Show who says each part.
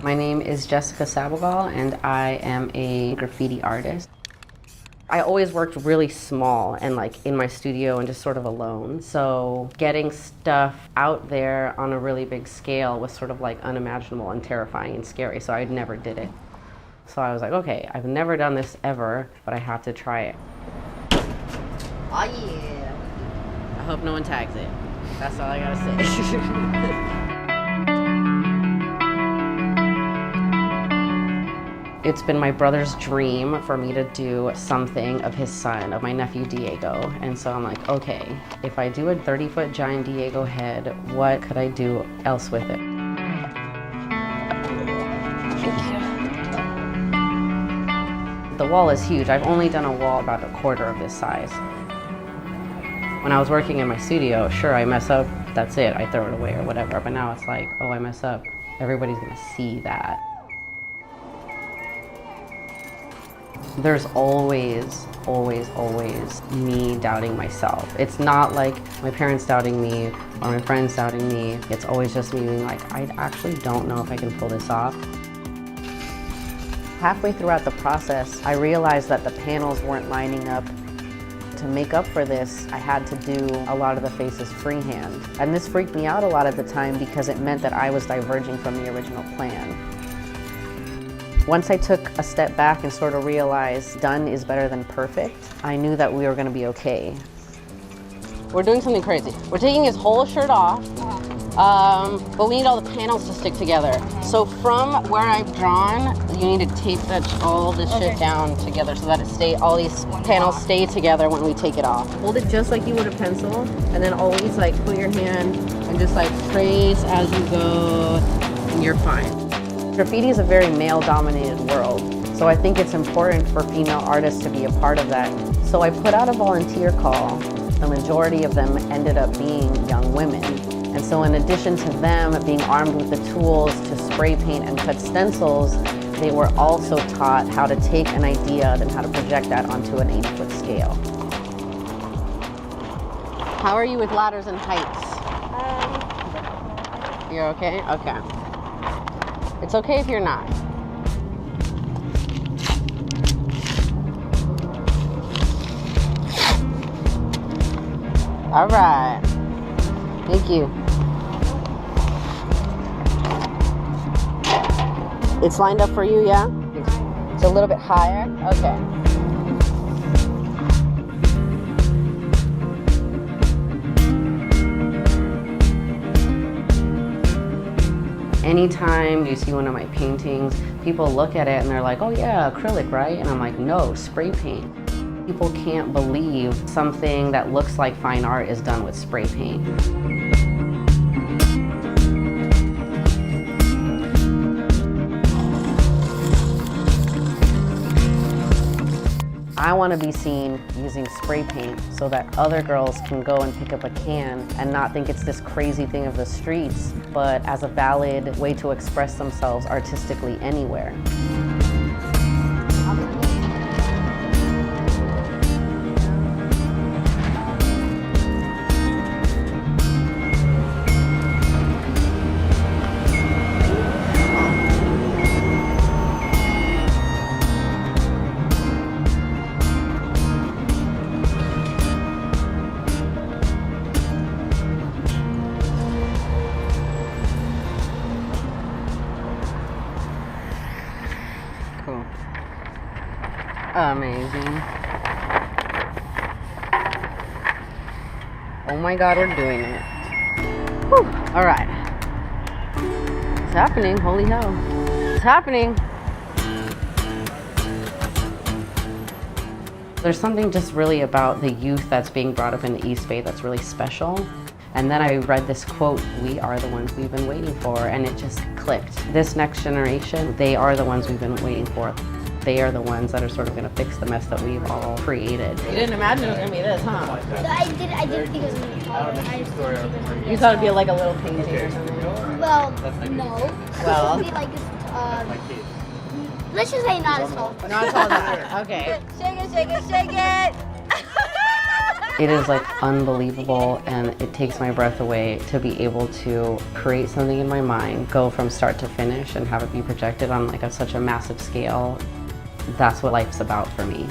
Speaker 1: My name is Jessica Sabogal, and I am a graffiti artist. I always worked really small and like in my studio and just sort of alone. So getting stuff out there on a really big scale was sort of like unimaginable and terrifying and scary. So I never did it. So I was like, okay, I've never done this ever, but I have to try it. Oh yeah. I hope no one tags it. That's all I gotta say. It's been my brother's dream for me to do something of his son, of my nephew Diego. And so I'm like, okay, if I do a 30-foot giant Diego head, what could I do else with it? Thank you. The wall is huge. I've only done a wall about a quarter of this size. When I was working in my studio, sure, I mess up, that's it, I throw it away or whatever. But now it's like, oh, I mess up, everybody's gonna see that. There's always, always, always me doubting myself. It's not like my parents doubting me or my friends doubting me. It's always just me being like, I actually don't know if I can pull this off. Halfway throughout the process, I realized that the panels weren't lining up. To make up for this, I had to do a lot of the faces freehand. And this freaked me out a lot at the time because it meant that I was diverging from the original plan. Once I took a step back and sort of realized done is better than perfect, I knew that we were gonna be okay. We're doing something crazy. We're taking his whole shirt off, but we need all the panels to stick together. So from where I've drawn, you need to tape all this shit down together so that all these panels stay together when we take it off. Hold it just like you would a pencil, and then always like put your hand and just like trace as you go, and you're fine. Graffiti is a very male-dominated world, so I think it's important for female artists to be a part of that. So I put out a volunteer call. The majority of them ended up being young women. And so in addition to them being armed with the tools to spray paint and cut stencils, they were also taught how to take an idea and how to project that onto an 8-foot scale. How are you with ladders and heights? You're okay? Okay. It's okay if you're not. All right. Thank you. It's lined up for you, yeah? It's a little bit higher? Okay. Anytime you see one of my paintings, people look at it and they're like, oh yeah, acrylic, right? And I'm like, no, spray paint. People can't believe something that looks like fine art is done with spray paint. I want to be seen using spray paint so that other girls can go and pick up a can and not think it's this crazy thing of the streets, but as a valid way to express themselves artistically anywhere. Cool. Amazing. Oh my God, we're doing it. Whew. All right. It's happening, holy hell. It's happening. There's something just really about the youth that's being brought up in the East Bay that's really special. And then I read this quote, we are the ones we've been waiting for, and it just clicked. This next generation, they are the ones we've been waiting for. They are the ones that are sort of gonna fix the mess that we've all created. You didn't imagine it was gonna be this, huh?
Speaker 2: I did think it was gonna be taller.
Speaker 1: You thought it'd be like a little painting or something?
Speaker 2: Well, no.
Speaker 1: Well.
Speaker 2: It would be like, let's just say not as tall.
Speaker 1: Not as tall as that, okay.
Speaker 2: Shake it, shake it, shake it!
Speaker 1: It is like unbelievable, and it takes my breath away to be able to create something in my mind, go from start to finish and have it be projected on like such a massive scale. That's what life's about for me.